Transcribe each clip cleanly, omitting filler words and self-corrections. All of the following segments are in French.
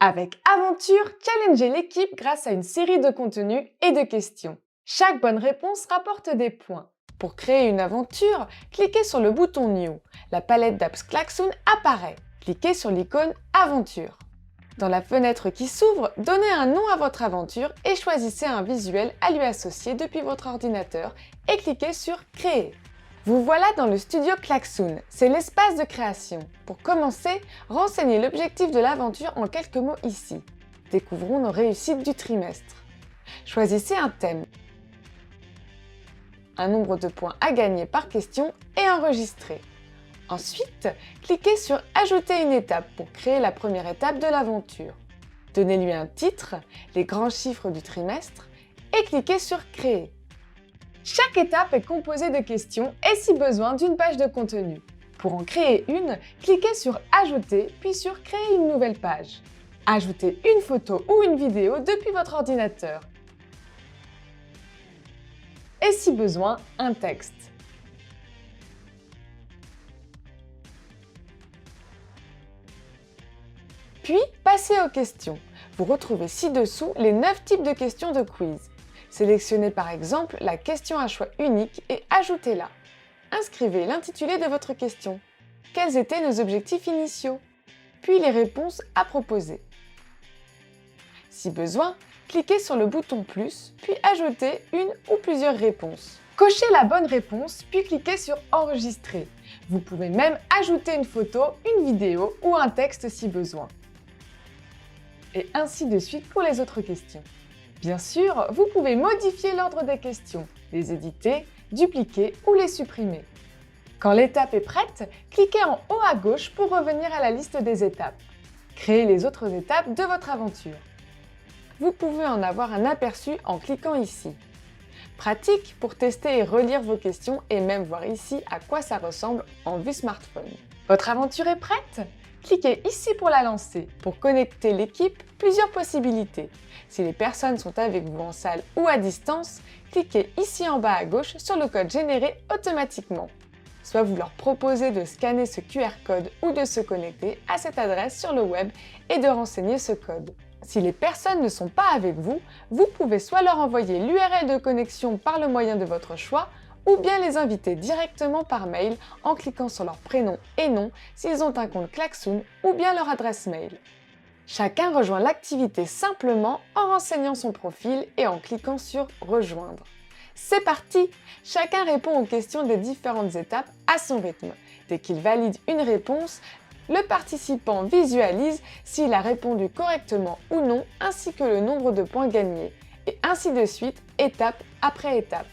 Avec Aventure, challengez l'équipe grâce à une série de contenus et de questions. Chaque bonne réponse rapporte des points. Pour créer une aventure, cliquez sur le bouton New. La palette d'apps Klaxoon apparaît. Cliquez sur l'icône Aventure. Dans la fenêtre qui s'ouvre, donnez un nom à votre aventure et choisissez un visuel à lui associer depuis votre ordinateur et cliquez sur Créer. Vous voilà dans le studio Klaxoon, c'est l'espace de création. Pour commencer, renseignez l'objectif de l'aventure en quelques mots ici. Découvrons nos réussites du trimestre. Choisissez un thème, un nombre de points à gagner par question et enregistrer. Ensuite, cliquez sur Ajouter une étape pour créer la première étape de l'aventure. Donnez-lui un titre, les grands chiffres du trimestre et cliquez sur Créer. Chaque étape est composée de questions et si besoin d'une page de contenu. Pour en créer une, cliquez sur Ajouter puis sur Créer une nouvelle page. Ajoutez une photo ou une vidéo depuis votre ordinateur. Et si besoin, un texte. Puis, passez aux questions. Vous retrouvez ci-dessous les 9 types de questions de quiz. Sélectionnez par exemple la question à choix unique et ajoutez-la. Inscrivez l'intitulé de votre question. Quels étaient nos objectifs initiaux? Puis les réponses à proposer. Si besoin, cliquez sur le bouton plus, puis ajoutez une ou plusieurs réponses. Cochez la bonne réponse, puis cliquez sur Enregistrer. Vous pouvez même ajouter une photo, une vidéo ou un texte si besoin. Et ainsi de suite pour les autres questions. Bien sûr, vous pouvez modifier l'ordre des questions, les éditer, dupliquer ou les supprimer. Quand l'étape est prête, cliquez en haut à gauche pour revenir à la liste des étapes. Créez les autres étapes de votre aventure. Vous pouvez en avoir un aperçu en cliquant ici. Pratique pour tester et relire vos questions et même voir ici à quoi ça ressemble en vue smartphone. Votre aventure est prête? Cliquez ici pour la lancer. Pour connecter l'équipe, plusieurs possibilités. Si les personnes sont avec vous en salle ou à distance, cliquez ici en bas à gauche sur le code généré automatiquement. Soit vous leur proposez de scanner ce QR code ou de se connecter à cette adresse sur le web et de renseigner ce code. Si les personnes ne sont pas avec vous, vous pouvez soit leur envoyer l'URL de connexion par le moyen de votre choix, ou bien les inviter directement par mail en cliquant sur leur prénom et nom s'ils ont un compte Klaxoon ou bien leur adresse mail. Chacun rejoint l'activité simplement en renseignant son profil et en cliquant sur « Rejoindre ». C'est parti! Chacun répond aux questions des différentes étapes à son rythme. Dès qu'il valide une réponse, le participant visualise s'il a répondu correctement ou non, ainsi que le nombre de points gagnés, et ainsi de suite, étape après étape.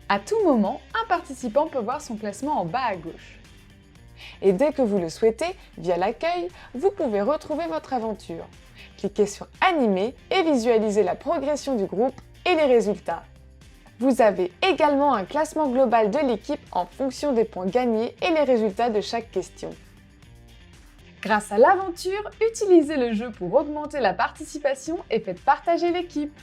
À tout moment, un participant peut voir son classement en bas à gauche. Et dès que vous le souhaitez, via l'accueil, vous pouvez retrouver votre aventure. Cliquez sur Animer et visualisez la progression du groupe et les résultats. Vous avez également un classement global de l'équipe en fonction des points gagnés et les résultats de chaque question. Grâce à l'aventure, utilisez le jeu pour augmenter la participation et faites partager l'équipe.